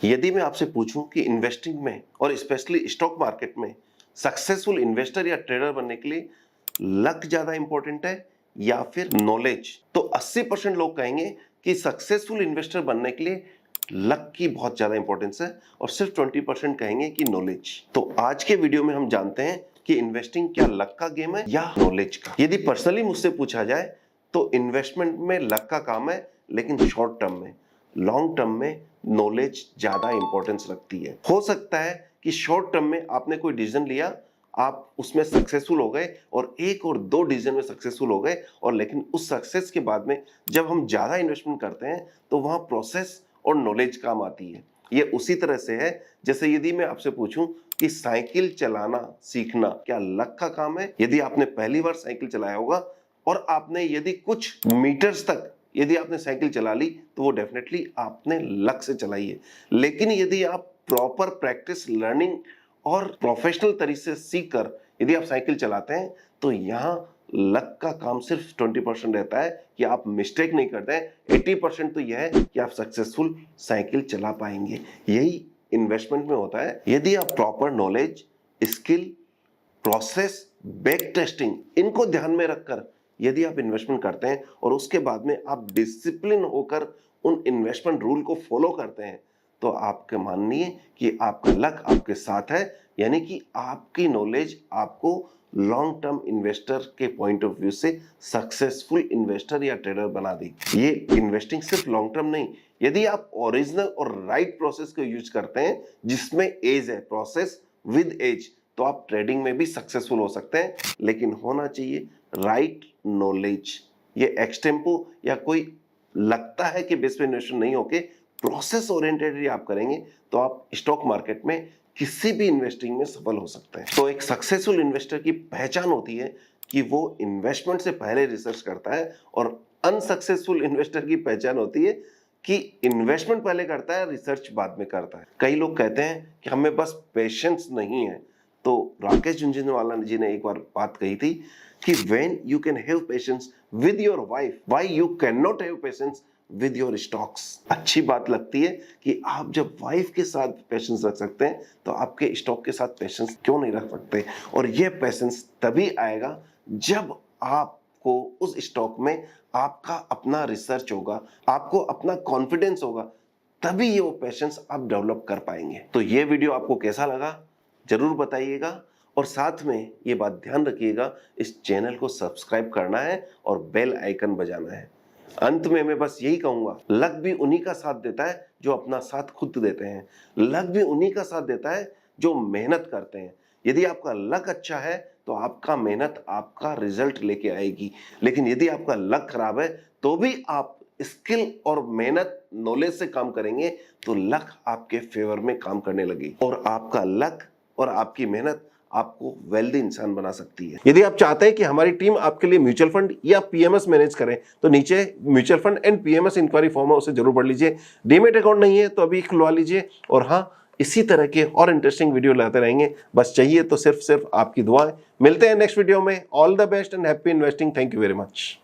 यदि मैं आपसे पूछूं कि इन्वेस्टिंग में और स्पेशली स्टॉक मार्केट में सक्सेसफुल इन्वेस्टर या ट्रेडर बनने के लिए लक ज्यादा इंपॉर्टेंट है या फिर नॉलेज, तो 80% लोग कहेंगे कि सक्सेसफुल इन्वेस्टर बनने के लिए लक की बहुत ज्यादा इंपॉर्टेंस है और सिर्फ 20% कहेंगे कि नॉलेज। तो आज के वीडियो में हम जानते हैं कि इन्वेस्टिंग क्या लक का गेम है या नॉलेज का। यदि पर्सनली मुझसे पूछा जाए तो इन्वेस्टमेंट में लक का काम है, लेकिन शॉर्ट टर्म में, लॉन्ग टर्म में नॉलेज ज्यादा इंपॉर्टेंस रखती है। हो सकता है कि शॉर्ट टर्म में आपने कोई डिसीजन लिया, आप उसमें सक्सेसफुल हो गए और एक और दो डिसीजन में सक्सेसफुल हो गए, और लेकिन उस सक्सेस के बाद में जब हम ज्यादा इन्वेस्टमेंट करते हैं तो वहां प्रोसेस और नॉलेज काम आती है। ये उसी तरह से है जैसे यदि मैं आपसे पूछूं कि साइकिल चलाना सीखना क्या लक का काम है। यदि आपने पहली बार साइकिल चलाया होगा और आपने यदि कुछ मीटर्स तक यदि आपने साइकिल चला ली तो वो डेफिनेटली आपने लक से चलाई है। लेकिन यदि आप प्रॉपर प्रैक्टिस लर्निंग और प्रोफेशनल तरीके से सीख कर यदि आप साइकिल चलाते हैं तो यहाँ लक का काम सिर्फ 20% रहता है कि आप मिस्टेक नहीं करते हैं। 80% तो यह है कि आप सक्सेसफुल साइकिल चला पाएंगे। यही इन्वेस्टमेंट में होता है। यदि आप proper knowledge, skill, process, back testing इनको ध्यान में रखकर यदि आप इन्वेस्टमेंट करते हैं और उसके बाद में आप डिसिप्लिन होकर उन इन्वेस्टमेंट रूल को फॉलो करते हैं तो आपके मानिए कि आपका लक आपके साथ है, यानी कि आपकी नॉलेज आपको लॉन्ग टर्म इन्वेस्टर के पॉइंट ऑफ व्यू से सक्सेसफुल इन्वेस्टर या ट्रेडर बना देगी। ये इन्वेस्टिंग सिर्फ लॉन्ग टर्म नहीं, यदि आप ओरिजिनल और राइट प्रोसेस को यूज करते हैं जिसमें एज है, प्रोसेस विद एज, तो आप ट्रेडिंग में भी सक्सेसफुल हो सकते हैं। लेकिन होना चाहिए राइट नॉलेज। ये एक्सटेम्पो या कोई लगता है कि बेस पे इन्वेस्टर नहीं होके प्रोसेस ओरिएंटेड आप करेंगे तो आप स्टॉक मार्केट में किसी भी इन्वेस्टिंग में सफल हो सकते हैं। तो एक सक्सेसफुल इन्वेस्टर की पहचान होती है कि वो इन्वेस्टमेंट से पहले रिसर्च करता है, और अनसक्सेसफुल इन्वेस्टर की पहचान होती है कि इन्वेस्टमेंट पहले करता है, रिसर्च बाद में करता है। कई लोग कहते हैं कि हमें बस पेशेंस नहीं है। तो राकेश झुनझुनवाला जी ने एक बार बात कही थी कि when you can have patience with your wife, why you cannot have patience with your stocks। अच्छी बात लगती है कि आप जब वाइफ के साथ पेशेंस रख सकते हैं तो आपके स्टॉक के साथ पेशेंस क्यों नहीं रख सकते। और यह पेशेंस तभी आएगा जब आपको उस स्टॉक में आपका अपना रिसर्च होगा, आपको अपना कॉन्फिडेंस होगा, तभी ये वो पेशेंस आप डेवलप कर पाएंगे। तो ये वीडियो आपको कैसा लगा जरूर बताइएगा, और साथ में ये बात ध्यान रखिएगा इस चैनल को सब्सक्राइब करना है और बेल आइकन बजाना है। अंत में मैं बस यही कहूंगा, लक भी उन्हीं का साथ देता है जो अपना साथ खुद देते हैं। लक भी उन्हीं का साथ देता है जो मेहनत करते हैं। यदि आपका लक अच्छा है तो आपका मेहनत आपका रिजल्ट लेके आएगी, लेकिन यदि आपका लक खराब है तो भी आप स्किल और मेहनत नॉलेज से काम करेंगे तो लक आपके फेवर में काम करने लगेगी, और आपका लक और आपकी मेहनत आपको वेल्दी इंसान बना सकती है। यदि आप चाहते हैं कि हमारी टीम आपके लिए म्यूचुअल फंड या पीएमएस मैनेज करें तो नीचे mutual fund and PMS inquiry form है, उसे जरूर पढ़ लीजिए। डीमेट अकाउंट नहीं है तो अभी खुलवा लीजिए। और हाँ, इसी तरह के और इंटरेस्टिंग वीडियो लाते रहेंगे, बस चाहिए तो सिर्फ आपकी दुआएं। मिलते हैं नेक्स्ट वीडियो में। All the best and happy investing. Thank you very much.